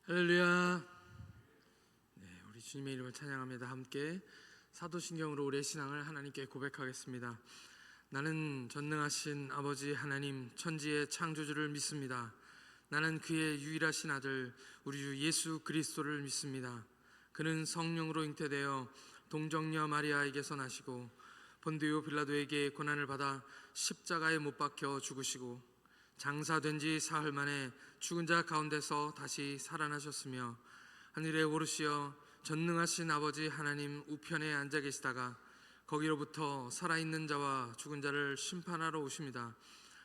할렐루야. 우리 주님의 이름을 찬양합니다. 함께 사도신경으로 우리의 신앙을 하나님께 고백하겠습니다. 나는 전능하신 아버지 하나님 천지의 창조주를 믿습니다. 나는 그의 유일하신 아들 우리 주 예수 그리스도를 믿습니다. 그는 성령으로 잉태되어 동정녀 마리아에게서 나시고 본디오 빌라도에게 고난을 받아 십자가에 못 박혀 죽으시고 장사된 지 사흘 만에 죽은 자 가운데서 다시 살아나셨으며 하늘에 오르시어 전능하신 아버지 하나님 우편에 앉아 계시다가 거기로부터 살아있는 자와 죽은 자를 심판하러 오십니다.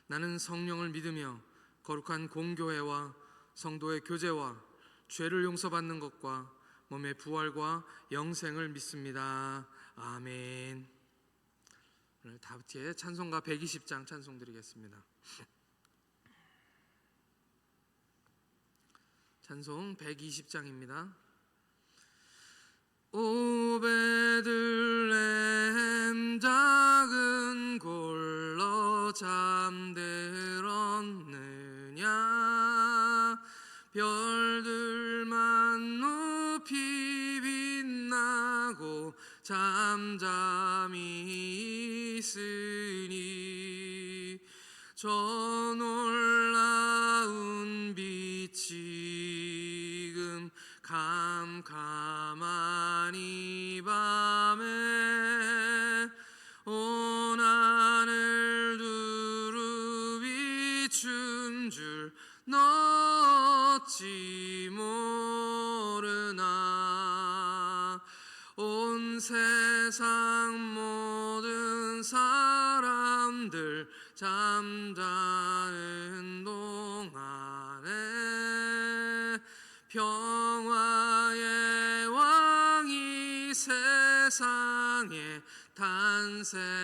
나는 성령을 믿으며 거룩한 공교회와 성도의 교제와 죄를 용서받는 것과 몸의 부활과 영생을 믿습니다. 아멘. 오늘 다 같이 찬송가 120장 찬송 드리겠습니다. 찬송 120장입니다. 오 베들레헴 작은 골로 잠들었느냐 별들만 높이 빛나고 잠잠히 있으니 저 놀라운 빛이 캄캄한 이 밤에 온 하늘 두루 비춘 줄 너 어찌 모르나 온 세상 모든 사람들 잠자는 동안에 평화의 왕이 세상에 탄생하셨도다.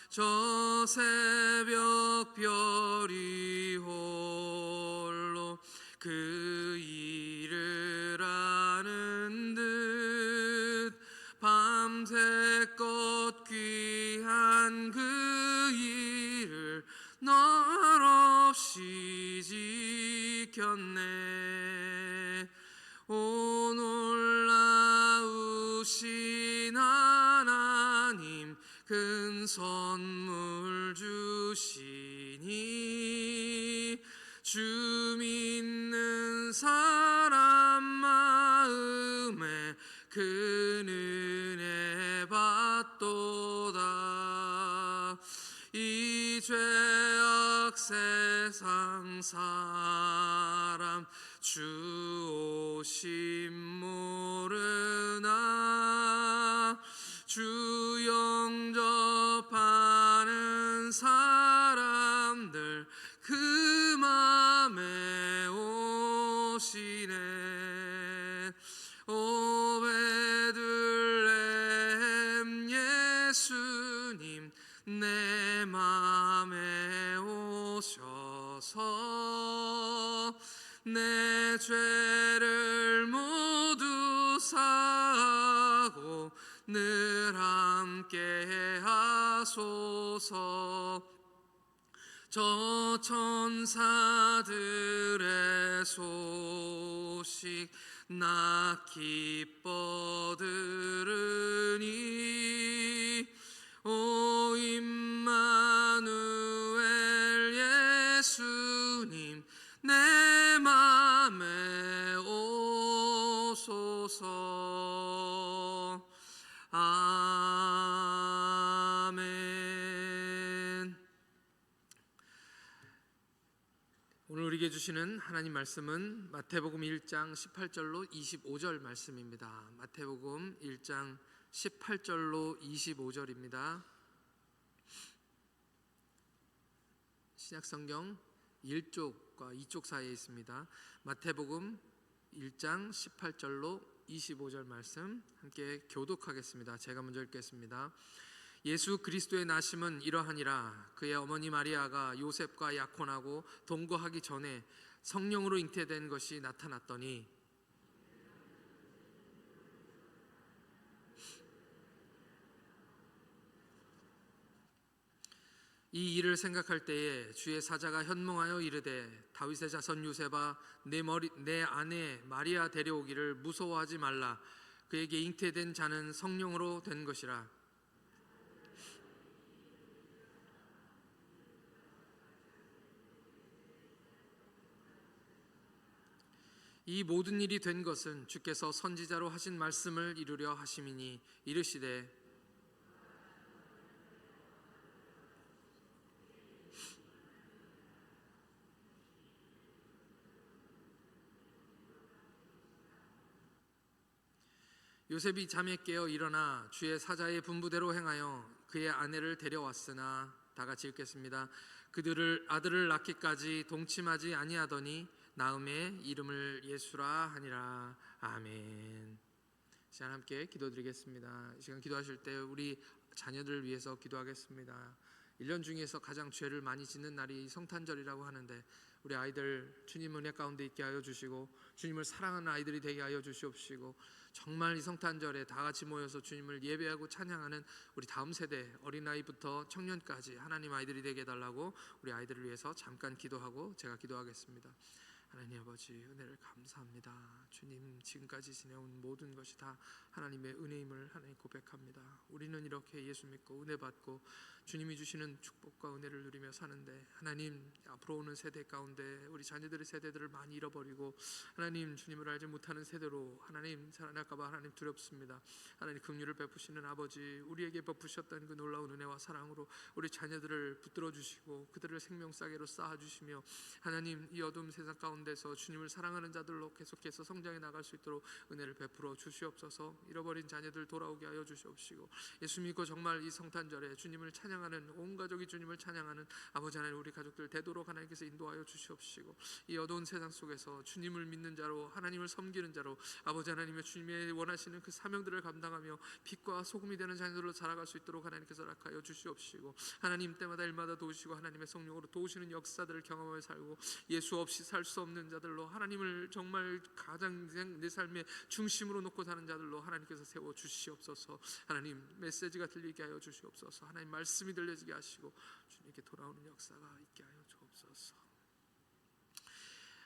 저 새벽 별이 홀로 그 일을 아는 듯 밤새껏 귀한 그 일을 널 없이 지켰네. 오 놀라우신 하나님 큰 선물 주시니 주 믿는 사람 마음에 큰 은혜 받도다. 이 죄악 세상 사람 주 오심 모르나 주 영접하는 사람들 그 맘에 오시네. 오 베들레헴 예수님 내 맘에 오셔서 내 죄를 모두 사하고 늘 함께 하소서. 저 천사들의 소식 나 기뻐 들으니 오 임마누엘 예수님 내 맘에 오소서. 아멘. 오늘 우리에게 주시는 하나님 말씀은 마태복음 1장 18절로 25절 말씀입니다. 마태복음 1장 18절로 25절입니다. 신약성경 1쪽과 2쪽 사이에 있습니다. 마태복음 1장 18절로 25절 말씀 함께 교독하겠습니다. 제가 먼저 읽겠습니다. 예수 그리스도의 나심은 이러하니라. 그의 어머니 마리아가 요셉과 약혼하고 동거하기 전에 성령으로 잉태된 것이 나타났더니 이 일을 생각할 때에 주의 사자가 현몽하여 이르되 다윗의 자손 요셉아 내 아내 마리아 데려오기를 무서워하지 말라. 그에게 잉태된 자는 성령으로 된 것이라. 이 모든 일이 된 것은 주께서 선지자로 하신 말씀을 이루려 하심이니 이르시되 요셉이 잠에 깨어 일어나 주의 사자의 분부대로 행하여 그의 아내를 데려왔으나 다 같이 읽겠습니다. 그들을 아들을 낳기까지 동침하지 아니하더니 나음의 이름을 예수라 하니라. 아멘. 이 시간 함께 기도드리겠습니다. 이 시간 기도하실 때 우리 자녀들을 위해서 기도하겠습니다. 1년 중에서 가장 죄를 많이 짓는 날이 성탄절이라고 하는데 우리 아이들 주님 은혜 가운데 있게 하여 주시고 주님을 사랑하는 아이들이 되게 하여 주시옵시고 정말 이 성탄절에 다 같이 모여서 주님을 예배하고 찬양하는 우리 다음 세대 어린아이부터 청년까지 하나님 아이들이 되게 해달라고 우리 아이들을 위해서 잠깐 기도하고 제가 기도하겠습니다. 하나님 아버지 은혜를 감사합니다. 주님 지금까지 지내온 모든 것이 다 하나님의 은혜임을 하나님 고백합니다. 우리는 이렇게 예수 믿고 은혜 받고 주님이 주시는 축복과 은혜를 누리며 사는데 하나님 앞으로 오는 세대 가운데 우리 자녀들의 세대들을 많이 잃어버리고 하나님 주님을 알지 못하는 세대로 하나님 살아날까 봐 하나님 두렵습니다. 하나님 긍휼을 베푸시는 아버지 우리에게 베푸셨던 그 놀라운 은혜와 사랑으로 우리 자녀들을 붙들어 주시고 그들을 생명싸개로 쌓아 주시며 하나님 이 어두운 세상 가운데서 주님을 사랑하는 자들로 계속해서 성장해 나갈 수 있도록 은혜를 베풀어 주시옵소서. 잃어버린 자녀들 돌아오게 하여 주시옵시고 예수 믿고 정말 이 성탄절에 주님을 찬양하는 온 가족이 주님을 찬양하는 아버지 하나님 우리 가족들 되도록 하나님께서 인도하여 주시옵시고 이 어두운 세상 속에서 주님을 믿는 자로 하나님을 섬기는 자로 아버지 하나님의 주님의 원하시는 그 사명들을 감당하며 빛과 소금이 되는 자녀들로 자라갈 수 있도록 하나님께서 허락하여 주시옵시고 하나님 때마다 일마다 도우시고 하나님의 성령으로 도우시는 역사들을 경험하며 살고 예수 없이 살 수 없는 자들로 하나님을 정말 가장 내 삶의 중심으로 놓고 사는 자들로 하나님께서 세워 주시옵소서. 하나님 메시지가 들리게 하여 주시옵소서. 하나님 말씀이 들려지게 하시고 주님께 돌아오는 역사가 있게 하여 주옵소서.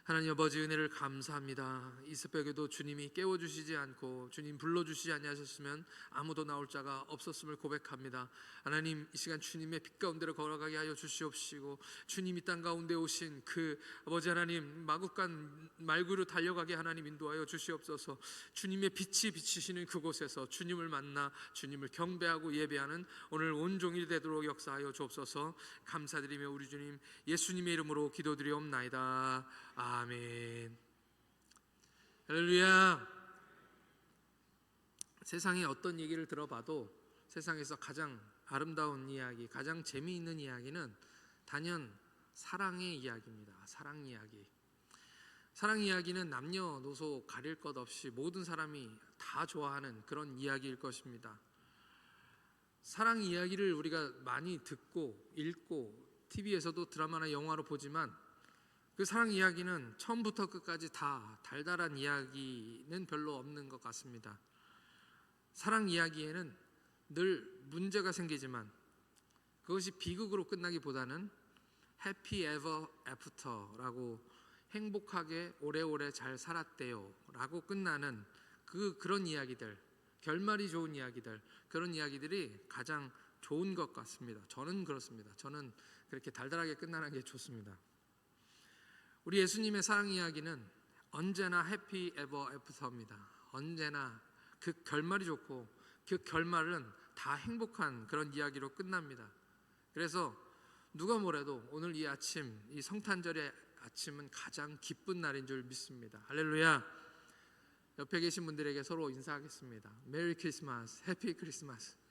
하나님 아버지 은혜를 감사합니다. 이 새벽에도 주님이 깨워주시지 않고 주님 불러주시지 아니하셨으면 아무도 나올 자가 없었음을 고백합니다. 하나님 이 시간 주님의 빛 가운데로 걸어가게 하여 주시옵시고 주님 이 땅 가운데 오신 그 아버지 하나님 마구간 말구로 달려가게 하나님 인도하여 주시옵소서. 주님의 빛이 비치시는 그곳에서 주님을 만나 주님을 경배하고 예배하는 오늘 온종일 되도록 역사하여 주옵소서. 감사드리며 우리 주님 예수님의 이름으로 기도드리옵나이다. 아멘. 할렐루야. 세상에 어떤 얘기를 들어봐도 세상에서 가장 아름다운 이야기, 가장 재미있는 이야기는 단연 사랑의 이야기입니다. 사랑 이야기. 사랑 이야기는 남녀노소 가릴 것 없이 모든 사람이 다 좋아하는 그런 이야기일 것입니다. 사랑 이야기를 우리가 많이 듣고 읽고 TV에서도 드라마나 영화로 보지만 그 사랑 이야기는 처음부터 끝까지 다 달달한 이야기는 별로 없는 것 같습니다. 사랑 이야기에는 늘 문제가 생기지만 그것이 비극으로 끝나기보다는 해피 에버 애프터라고 행복하게 오래오래 잘 살았대요 라고 끝나는 그런 이야기들, 결말이 좋은 이야기들, 그런 이야기들이 가장 좋은 것 같습니다. 저는 그렇습니다. 저는 그렇게 달달하게 끝나는 게 좋습니다. 우리 예수님의 사랑 이야기는 언제나 해피 에버 애프터입니다. 언제나 그 결말이 좋고 그 결말은 다 행복한 그런 이야기로 끝납니다. 그래서 누가 뭐래도 오늘 이 아침, 이 성탄절의 아침은 가장 기쁜 날인 줄 믿습니다. 할렐루야. 옆에 계신 분들에게 서로 인사하겠습니다. 메리 크리스마스, 해피 크리스마스.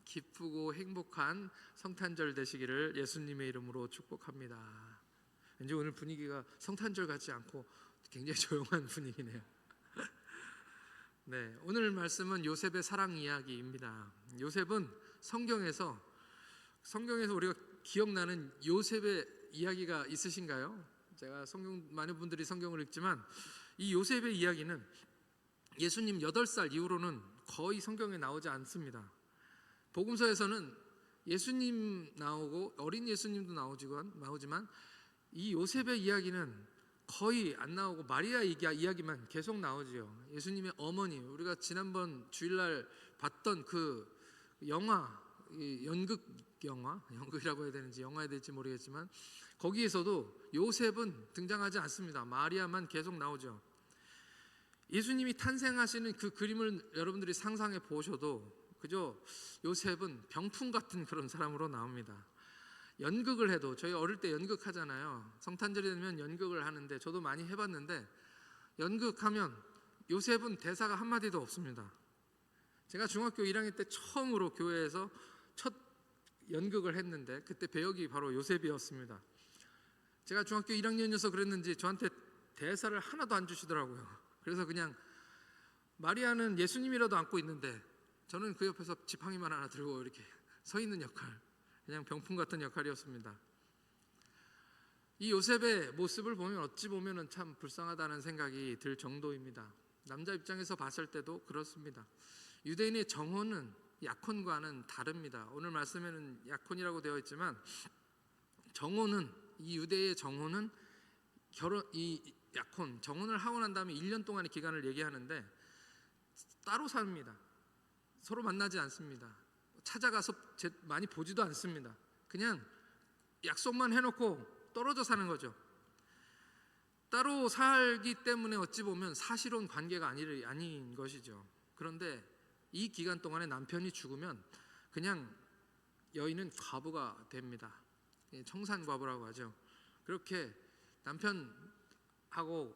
기쁘고 행복한 성탄절 되시기를 예수님의 이름으로 축복합니다. 왠지 오늘 분위기가 성탄절 같지 않고 굉장히 조용한 분위기네요. 네, 오늘 말씀은 요셉의 사랑 이야기입니다. 요셉은 성경에서 우리가 기억나는 요셉의 이야기가 있으신가요? 제가 많은 분들이 성경을 읽지만 이 요셉의 이야기는 예수님 8살 이후로는 거의 성경에 나오지 않습니다. 복음서에서는 예수님 나오고 어린 예수님도 나오지만 이 요셉의 이야기는 거의 안 나오고 마리아 이야기만 계속 나오지요. 예수님의 어머니, 우리가 지난번 주일날 봤던 그 영화, 연극이라고 해야 되는지 영화에 될지 모르겠지만 거기에서도 요셉은 등장하지 않습니다. 마리아만 계속 나오죠. 예수님이 탄생하시는 그 그림을 여러분들이 상상해 보셔도 그저 요셉은 병풍 같은 그런 사람으로 나옵니다. 연극을 해도, 저희 어릴 때 연극하잖아요. 성탄절이 되면 연극을 하는데 저도 많이 해봤는데 연극하면 요셉은 대사가 한마디도 없습니다. 제가 중학교 1학년 때 처음으로 교회에서 첫 연극을 했는데 그때 배역이 바로 요셉이었습니다. 제가 중학교 1학년이어서 그랬는지 저한테 대사를 하나도 안 주시더라고요. 그래서 그냥 마리아는 예수님이라도 안고 있는데 저는 그 옆에서 지팡이만 하나 들고 이렇게 서 있는 역할, 그냥 병풍 같은 역할이었습니다. 이 요셉의 모습을 보면 어찌 보면 참 불쌍하다는 생각이 들 정도입니다. 남자 입장에서 봤을 때도 그렇습니다. 유대인의 정혼은 약혼과는 다릅니다. 오늘 말씀에는 약혼이라고 되어 있지만 이 유대의 정혼은 정혼을 하고 난 다음에 1년 동안의 기간을 얘기하는데 따로 삽니다. 서로 만나지 않습니다. 찾아가서 많이 보지도 않습니다. 그냥 약속만 해놓고 떨어져 사는 거죠. 따로 살기 때문에 어찌 보면 사실혼 관계가 아닌 것이죠. 그런데 이 기간 동안에 남편이 죽으면 그냥 여인은 과부가 됩니다. 청산과부라고 하죠. 그렇게 남편하고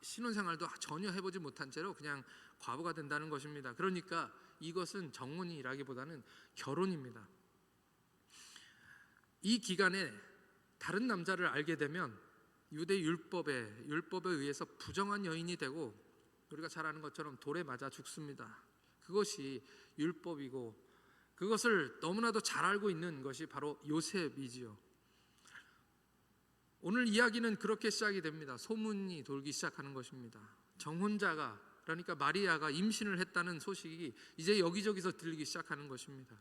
신혼생활도 전혀 해보지 못한 채로 그냥 과부가 된다는 것입니다. 그러니까 이것은 정혼이라기보다는 결혼입니다. 이 기간에 다른 남자를 알게 되면 유대 율법에 의해서 부정한 여인이 되고 우리가 잘 아는 것처럼 돌에 맞아 죽습니다. 그것이 율법이고 그것을 너무나도 잘 알고 있는 것이 바로 요셉이지요. 오늘 이야기는 그렇게 시작이 됩니다. 소문이 돌기 시작하는 것입니다. 정혼자가, 그러니까 마리아가 임신을 했다는 소식이 이제 여기저기서 들리기 시작하는 것입니다.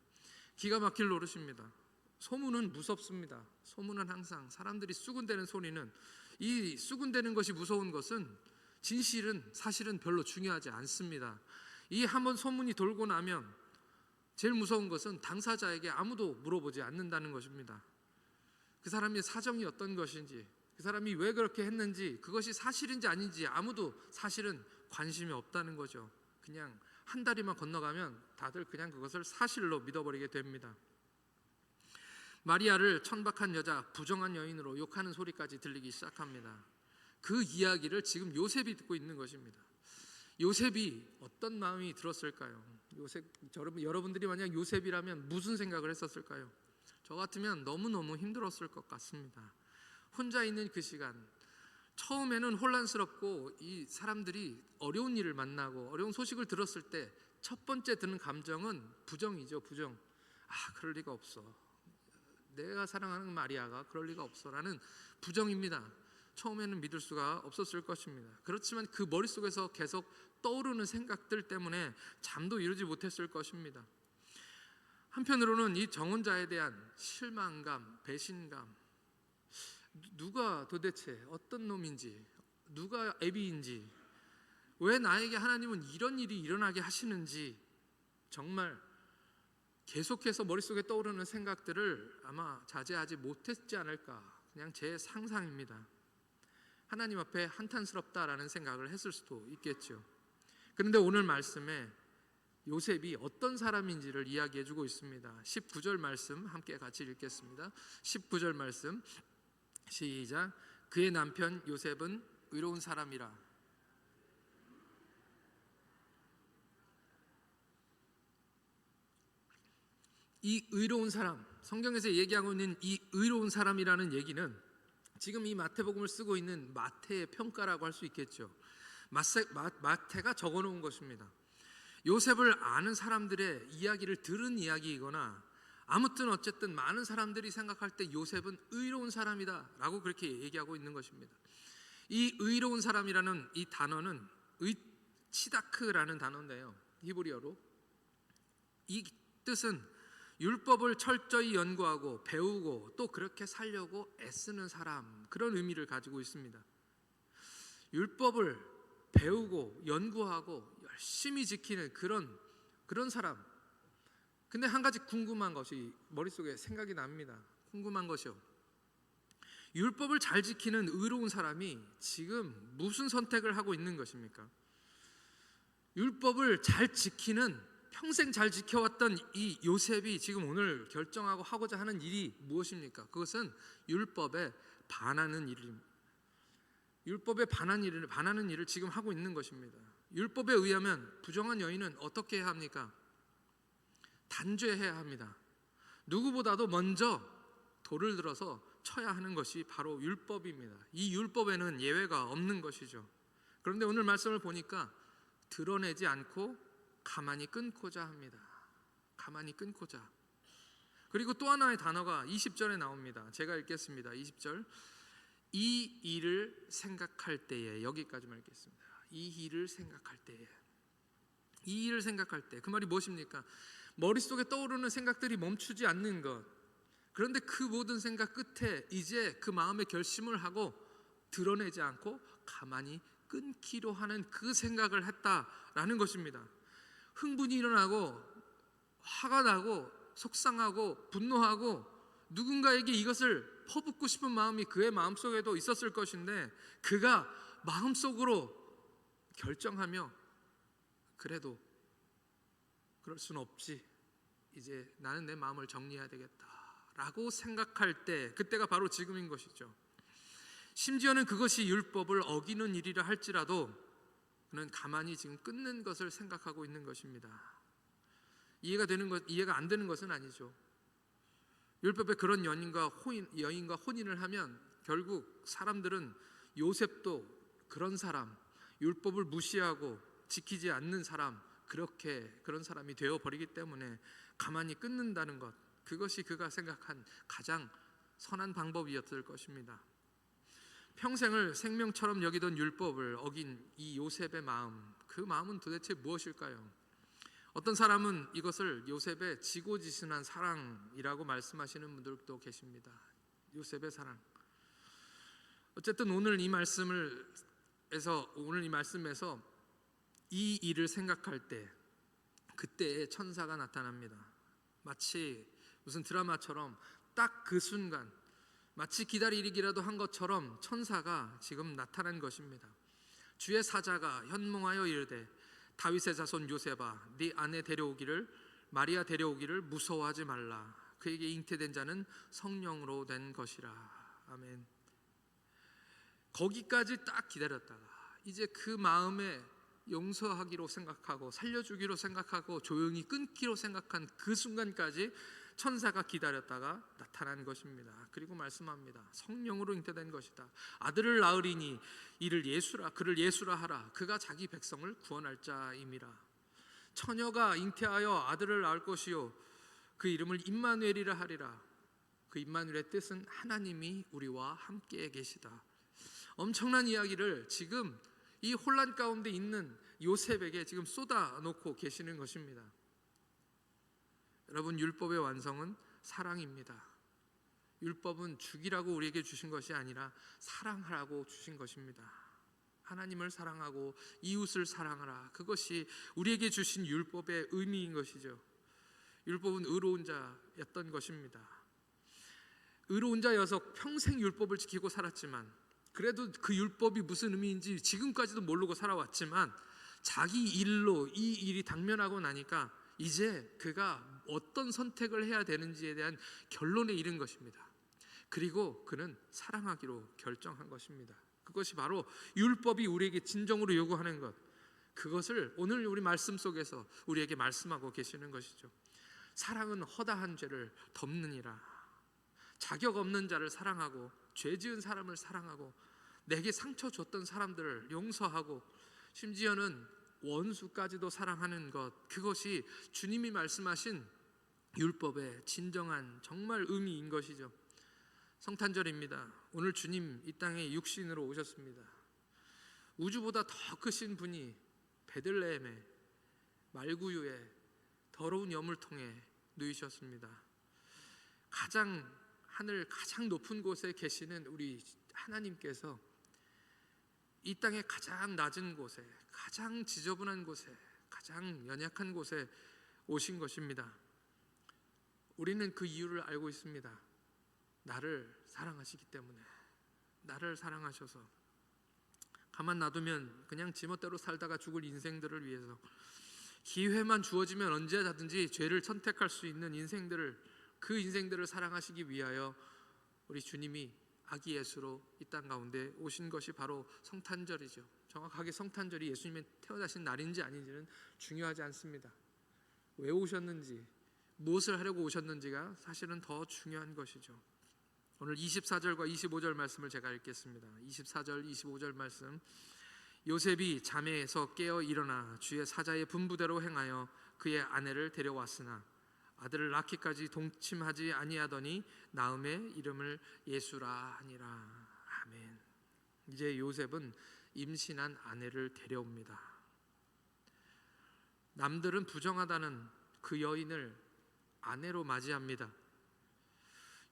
기가 막힐 노릇입니다. 소문은 무섭습니다. 소문은 항상 사람들이 수군대는 소리는, 이 수군대는 것이 무서운 것은 사실은 별로 중요하지 않습니다. 이 한번 소문이 돌고 나면 제일 무서운 것은 당사자에게 아무도 물어보지 않는다는 것입니다. 그 사람의 사정이 어떤 것인지, 그 사람이 왜 그렇게 했는지, 그것이 사실인지 아닌지 아무도 사실은 관심이 없다는 거죠. 그냥 한 다리만 건너가면 다들 그냥 그것을 사실로 믿어버리게 됩니다. 마리아를 천박한 여자, 부정한 여인으로 욕하는 소리까지 들리기 시작합니다. 그 이야기를 지금 요셉이 듣고 있는 것입니다. 요셉이 어떤 마음이 들었을까요? 여러분들이 만약 요셉이라면 무슨 생각을 했었을까요? 저 같으면 너무너무 힘들었을 것 같습니다. 혼자 있는 그 시간, 처음에는 혼란스럽고 이 사람들이 어려운 일을 만나고 어려운 소식을 들었을 때 첫 번째 드는 감정은 부정이죠. 부정. 그럴 리가 없어. 내가 사랑하는 마리아가 그럴 리가 없어라는 부정입니다. 처음에는 믿을 수가 없었을 것입니다. 그렇지만 그 머릿속에서 계속 떠오르는 생각들 때문에 잠도 이루지 못했을 것입니다. 한편으로는 이 정혼자에 대한 실망감, 배신감, 누가 도대체 어떤 놈인지, 누가 애비인지, 왜 나에게 하나님은 이런 일이 일어나게 하시는지 정말 계속해서 머릿속에 떠오르는 생각들을 아마 자제하지 못했지 않을까, 그냥 제 상상입니다. 하나님 앞에 한탄스럽다라는 생각을 했을 수도 있겠죠. 그런데 오늘 말씀에 요셉이 어떤 사람인지를 이야기해주고 있습니다. 19절 말씀 함께 같이 읽겠습니다. 19절 말씀 시작. 그의 남편 요셉은 의로운 사람이라. 이 의로운 사람, 성경에서 얘기하고 있는 이 의로운 사람이라는 얘기는 지금 이 마태복음을 쓰고 있는 마태의 평가라고 할 수 있겠죠. 마태가 적어놓은 것입니다. 요셉을 아는 사람들의 이야기를 들은 이야기이거나 아무튼 어쨌든 많은 사람들이 생각할 때 요셉은 의로운 사람이다 라고 그렇게 얘기하고 있는 것입니다. 이 의로운 사람이라는 이 단어는 치다크라는 단어인데요, 히브리어로 이 뜻은 율법을 철저히 연구하고 배우고 또 그렇게 살려고 애쓰는 사람, 그런 의미를 가지고 있습니다. 율법을 배우고 연구하고 열심히 지키는 그런 사람. 근데 한 가지 궁금한 것이 머릿속에 생각이 납니다. 궁금한 것이요. 율법을 잘 지키는 의로운 사람이 지금 무슨 선택을 하고 있는 것입니까? 율법을 잘 지키는, 평생 잘 지켜왔던 이 요셉이 지금 오늘 결정하고 하고자 하는 일이 무엇입니까? 그것은 율법에 반하는 일입니다. 율법에 반하는 일을 지금 하고 있는 것입니다. 율법에 의하면 부정한 여인은 어떻게 해야 합니까? 단죄해야 합니다. 누구보다도 먼저 돌을 들어서 쳐야 하는 것이 바로 율법입니다. 이 율법에는 예외가 없는 것이죠. 그런데 오늘 말씀을 보니까 드러내지 않고 가만히 끊고자 합니다. 가만히 끊고자. 그리고 또 하나의 단어가 20절에 나옵니다. 제가 읽겠습니다. 20절. 이 일을 생각할 때에, 여기까지만 읽겠습니다. 이 일을 생각할 때에. 이 일을 생각할 때. 그 말이 무엇입니까? 머릿속에 떠오르는 생각들이 멈추지 않는 것. 그런데 그 모든 생각 끝에 이제 그 마음의 결심을 하고 드러내지 않고 가만히 끊기로 하는 그 생각을 했다라는 것입니다. 흥분이 일어나고 화가 나고 속상하고 분노하고 누군가에게 이것을 퍼붓고 싶은 마음이 그의 마음속에도 있었을 것인데 그가 마음속으로 결정하며 그래도 그럴 수는 없지, 이제 나는 내 마음을 정리해야 되겠다 라고 생각할 때, 그때가 바로 지금인 것이죠. 심지어는 그것이 율법을 어기는 일이라 할지라도 그는 가만히 지금 끊는 것을 생각하고 있는 것입니다. 이해가 안 되는 것은 아니죠. 율법에 그런 여인과 혼인을 하면 결국 사람들은 요셉도 그런 사람, 율법을 무시하고 지키지 않는 사람, 그런 사람이 되어버리기 때문에 가만히 끊는다는 것, 그것이 그가 생각한 가장 선한 방법이었을 것입니다. 평생을 생명처럼 여기던 율법을 어긴 이 요셉의 마음, 그 마음은 도대체 무엇일까요? 어떤 사람은 이것을 요셉의 지고지순한 사랑이라고 말씀하시는 분들도 계십니다. 요셉의 사랑. 어쨌든 오늘 이 말씀에서 이 일을 생각할 때 그때의 천사가 나타납니다. 마치 무슨 드라마처럼 딱 그 순간, 마치 기다리기라도 한 것처럼 천사가 지금 나타난 것입니다. 주의 사자가 현몽하여 이르되 다윗의 자손 요셉아, 네 아내 마리아 데려오기를 무서워하지 말라. 그에게 잉태된 자는 성령으로 된 것이라. 아멘. 거기까지 딱 기다렸다가 이제 그 마음에 용서하기로 생각하고 살려주기로 생각하고 조용히 끊기로 생각한 그 순간까지 천사가 기다렸다가 나타난 것입니다. 그리고 말씀합니다. 성령으로 잉태된 것이다. 아들을 낳으리니 그를 예수라 하라. 그가 자기 백성을 구원할 자임이라. 처녀가 잉태하여 아들을 낳을 것이요 그 이름을 임마누엘이라 하리라. 그 임마누엘의 뜻은 하나님이 우리와 함께 계시다. 엄청난 이야기를 지금 이 혼란 가운데 있는 요셉에게 지금 쏟아놓고 계시는 것입니다. 여러분, 율법의 완성은 사랑입니다. 율법은 죽이라고 우리에게 주신 것이 아니라 사랑하라고 주신 것입니다. 하나님을 사랑하고 이웃을 사랑하라. 그것이 우리에게 주신 율법의 의미인 것이죠. 율법은 의로운 자였던 것입니다. 의로운 자여서 평생 율법을 지키고 살았지만, 그래도 그 율법이 무슨 의미인지 지금까지도 모르고 살아왔지만, 자기 일로 이 일이 당면하고 나니까 이제 그가 어떤 선택을 해야 되는지에 대한 결론에 이른 것입니다. 그리고 그는 사랑하기로 결정한 것입니다. 그것이 바로 율법이 우리에게 진정으로 요구하는 것, 그것을 오늘 우리 말씀 속에서 우리에게 말씀하고 계시는 것이죠. 사랑은 허다한 죄를 덮느니라. 자격 없는 자를 사랑하고 죄 지은 사람을 사랑하고 내게 상처 줬던 사람들을 용서하고 심지어는 원수까지도 사랑하는 것, 그것이 주님이 말씀하신 율법의 진정한 정말 의미인 것이죠. 성탄절입니다. 오늘 주님 이 땅에 육신으로 오셨습니다. 우주보다 더 크신 분이 베들레헴에 말구유에 더러운 여물통에 누이셨습니다. 가장 하늘 가장 높은 곳에 계시는 우리 하나님께서 이 땅의 가장 낮은 곳에, 가장 지저분한 곳에, 가장 연약한 곳에 오신 것입니다. 우리는 그 이유를 알고 있습니다. 나를 사랑하시기 때문에. 나를 사랑하셔서 가만 놔두면 그냥 지멋대로 살다가 죽을 인생들을 위해서, 기회만 주어지면 언제든지 죄를 선택할 수 있는 인생들을, 그 인생들을 사랑하시기 위하여 우리 주님이 아기 예수로 이 땅 가운데 오신 것이 바로 성탄절이죠. 정확하게 성탄절이 예수님의 태어나신 날인지 아닌지는 중요하지 않습니다. 왜 오셨는지, 무엇을 하려고 오셨는지가 사실은 더 중요한 것이죠. 오늘 24절과 25절 말씀을 제가 읽겠습니다. 24절, 25절 말씀. 요셉이 잠에서 깨어 일어나 주의 사자의 분부대로 행하여 그의 아내를 데려왔으나 아들을 낳기까지 동침하지 아니하더니 낳음의 이름을 예수라 하니라. 아멘. 이제 요셉은 임신한 아내를 데려옵니다. 남들은 부정하다는 그 여인을 아내로 맞이합니다.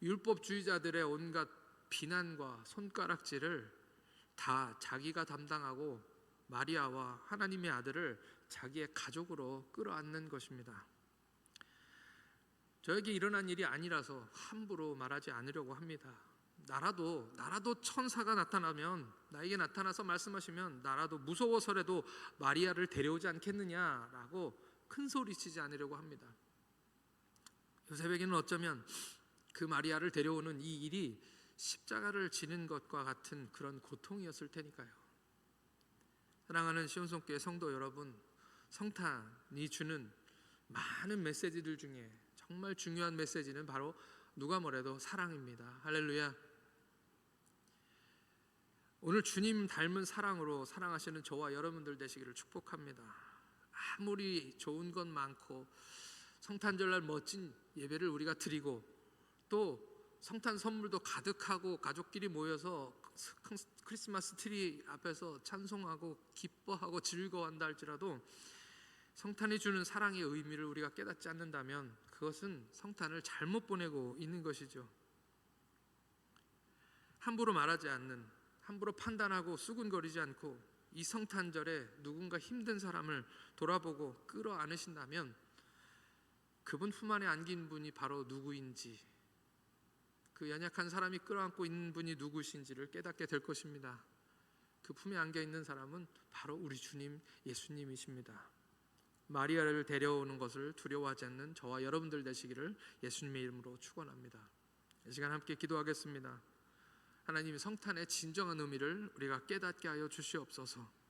율법주의자들의 온갖 비난과 손가락질을 다 자기가 담당하고 마리아와 하나님의 아들을 자기의 가족으로 끌어안는 것입니다. 저에게 일어난 일이 아니라서 함부로 말하지 않으려고 합니다. 나라도 천사가 나타나면, 나에게 나타나서 말씀하시면 나라도 무서워서라도 마리아를 데려오지 않겠느냐라고 큰 소리치지 않으려고 합니다. 요셉에게는 어쩌면 그 마리아를 데려오는 이 일이 십자가를 지는 것과 같은 그런 고통이었을 테니까요. 사랑하는 시온성교회 성도 여러분, 성탄이 주는 많은 메시지들 중에 정말 중요한 메시지는 바로 누가 뭐래도 사랑입니다. 할렐루야. 오늘 주님 닮은 사랑으로 사랑하시는 저와 여러분들 되시기를 축복합니다. 아무리 좋은 것 많고 성탄절날 멋진 예배를 우리가 드리고 또 성탄 선물도 가득하고 가족끼리 모여서 크리스마스 트리 앞에서 찬송하고 기뻐하고 즐거워한다 할지라도 성탄이 주는 사랑의 의미를 우리가 깨닫지 않는다면 그것은 성탄을 잘못 보내고 있는 것이죠. 함부로 말하지 않는, 함부로 판단하고 수군거리지 않고 이 성탄절에 누군가 힘든 사람을 돌아보고 끌어안으신다면 그분 품 안에 안긴 분이 바로 누구인지, 그 연약한 사람이 끌어안고 있는 분이 누구신지를 깨닫게 될 것입니다. 그 품에 안겨 있는 사람은 바로 우리 주님 예수님이십니다. 마리아를 데려오는 것을 두려워하지 않는 저와 여러분들 되시기를 예수님의 이름으로 축원합니다. 이 시간 함께 기도하겠습니다. 하나님, 성탄의 진정한 의미를 우리가 깨닫게 하여 주시옵소서.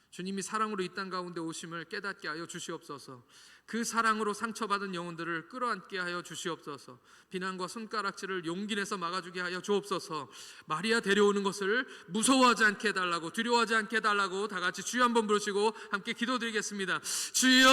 주님이 사랑으로 이 땅 가운데 오심을 깨닫게 하여 주시옵소서. 그 사랑으로 상처받은 영혼들을 끌어안게 하여 주시옵소서. 비난과 손가락질을 용기 내서 막아주게 하여 주옵소서. 마리아 데려오는 것을 무서워하지 않게 해달라고, 두려워하지 않게 해달라고 다 같이 주여 한번 부르시고 함께 기도드리겠습니다. 주여!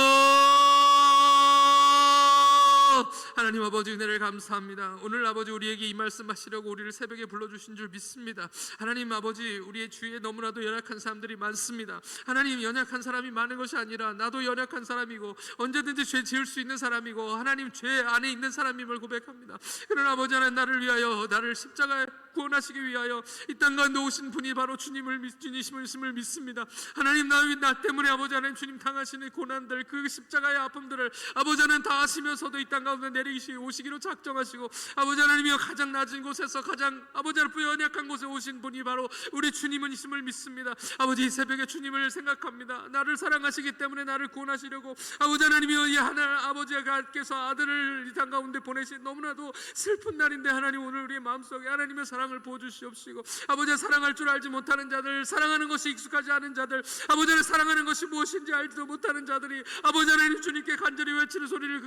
하나님 아버지, 은혜를 감사합니다. 오늘 아버지 우리에게 이 말씀 하시려고 우리를 새벽에 불러주신 줄 믿습니다. 하나님 아버지, 우리의 주위에 너무나도 연약한 사람들이 많습니다. 하나님, 연약한 사람이 많은 것이 아니라 나도 연약한 사람이고 언제든지 죄 지을 수 있는 사람이고 하나님 죄 안에 있는 사람임을 고백합니다. 그러나 아버지 하나님, 나를 위하여, 나를 십자가에 구원하시기 위하여 이 땅 가운데 오신 분이 바로 주님이심을 믿습니다. 하나님, 나 때문에 아버지 하나님 주님 당하시는 고난들, 그 십자가의 아픔들을 아버지 하나님 다 아시면서도 이 땅 가운데 오시기로 작정하시고 아버지 하나님이여 가장 낮은 곳에서 가장 아버지 하나님 연약한 곳에 오신 분이 바로 우리 주님이심을 믿습니다. 아버지, 이 새벽에 주님을 생각합니다. 나를 사랑하시기 때문에 나를 구원하시려고 아버지 하나님이여 이 하나 아버지께서 아들을 이 땅 가운데 보내신 너무나도 슬픈 날인데 하나님, 오늘 우리의 마음속에 하나님의 사랑을 부어주시옵시고 아버지, 사랑할 줄 알지 못하는 자들, 사랑하는 것이 익숙하지 않은 자들, 아버지를 사랑하는 것이 무엇인지 알지도 못하는 자들이 아버지 하나님 주님께 간절히 외치는 소리를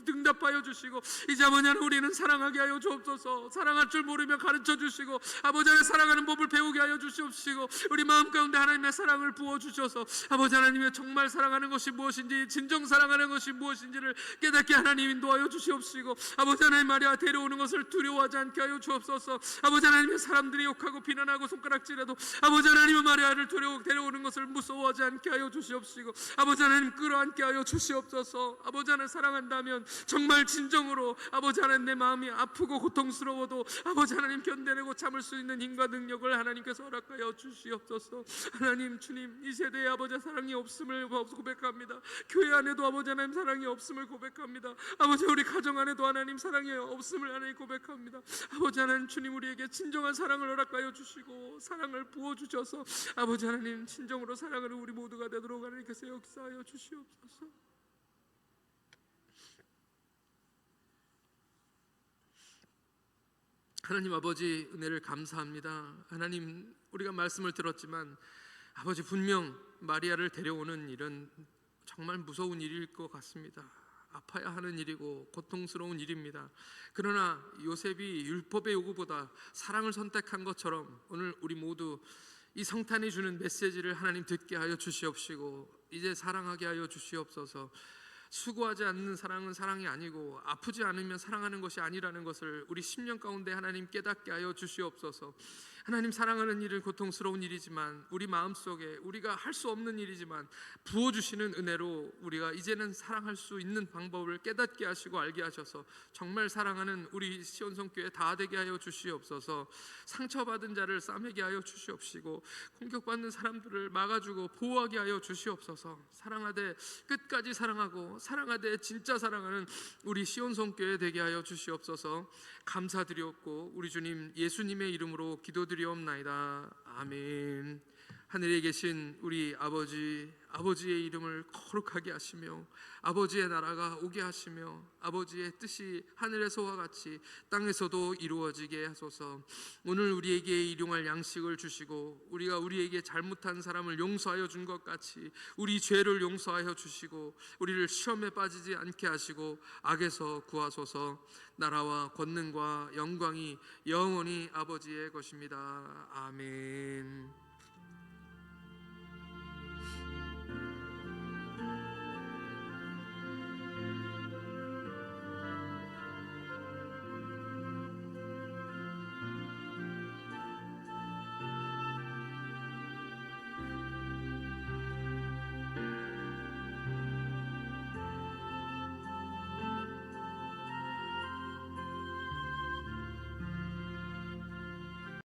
응답하여 주시고 이제 아버지 하나님 우리는 사랑하게 하여 주옵소서. 사랑할 줄 모르며 가르쳐 주시고 아버지 하나님 사랑하는 법을 배우게 하여 주시옵시고 우리 마음 가운데 하나님의 사랑을 부어주셔서 아버지 하나님의 정말 사랑하는 것이 무엇인지, 진정 사랑하는 것이 무엇인지를 깨닫게 하나님 인도하여 주시옵시고 아버지 하나님 마리아 데려오는 것을 두려워하지 않게 하여 주옵소서. 아버지 아버지 하나님, 사람들이 욕하고 비난하고 손가락질해도 아버지 하나님은 마리아를 데려오는 것을 무서워하지 않게 하여 주시옵시고, 아버지 하나님 끌어안게 하여 주시옵소서. 아버지 하나님, 사랑한다면 정말 진정으로 아버지 하나님, 내 마음이 아프고 고통스러워도 아버지 하나님 견뎌내고 참을 수 있는 힘과 능력을 하나님께서 허락하여 주시옵소서. 하나님, 주님, 이 세대에 아버지 사랑이 없음을 고백합니다. 교회 안에도 아버지 하나님 사랑이 없음을 고백합니다. 아버지, 우리 가정 안에도 하나님 사랑이 없음을 하나님 고백합니다. 아버지 하나님, 주님 우리에게 진정한 사랑을 허락하여 주시고 사랑을 부어주셔서 아버지 하나님, 진정으로 사랑하는 우리 모두가 되도록 하나님께서 역사하여 주시옵소서. 하나님 아버지, 은혜를 감사합니다. 하나님, 우리가 말씀을 들었지만 아버지, 분명 마리아를 데려오는 일은 정말 무서운 일일 것 같습니다. 아파야 하는 일이고 고통스러운 일입니다. 그러나 요셉이 율법의 요구보다 사랑을 선택한 것처럼 오늘 우리 모두 이 성탄이 주는 메시지를 하나님 듣게 하여 주시옵시고, 이제 사랑하게 하여 주시옵소서. 수고하지 않는 사랑은 사랑이 아니고 아프지 않으면 사랑하는 것이 아니라는 것을 우리 심령 가운데 하나님 깨닫게 하여 주시옵소서. 하나님, 사랑하는 일은 고통스러운 일이지만 우리 마음속에 우리가 할 수 없는 일이지만 부어주시는 은혜로 우리가 이제는 사랑할 수 있는 방법을 깨닫게 하시고 알게 하셔서 정말 사랑하는 우리 시온성교회 다 되게 하여 주시옵소서. 상처받은 자를 싸매게 하여 주시옵시고 공격받는 사람들을 막아주고 보호하게 하여 주시옵소서. 사랑하되 끝까지 사랑하고 사랑하되 진짜 사랑하는 우리 시온성교회 되게 하여 주시옵소서. 감사드리옵고 우리 주님 예수님의 이름으로 기도드리옵나이다. 아멘. 하늘에 계신 우리 아버지의 이름을 거룩하게 하시며 아버지의 나라가 오게 하시며 아버지의 뜻이 하늘에서와 같이 땅에서도 이루어지게 하소서. 오늘 우리에게 일용할 양식을 주시고 우리가 우리에게 잘못한 사람을 용서하여 준 것 같이 우리 죄를 용서하여 주시고 우리를 시험에 빠지지 않게 하시고 악에서 구하소서. 나라와 권능과 영광이 영원히 아버지의 것입니다. 아멘.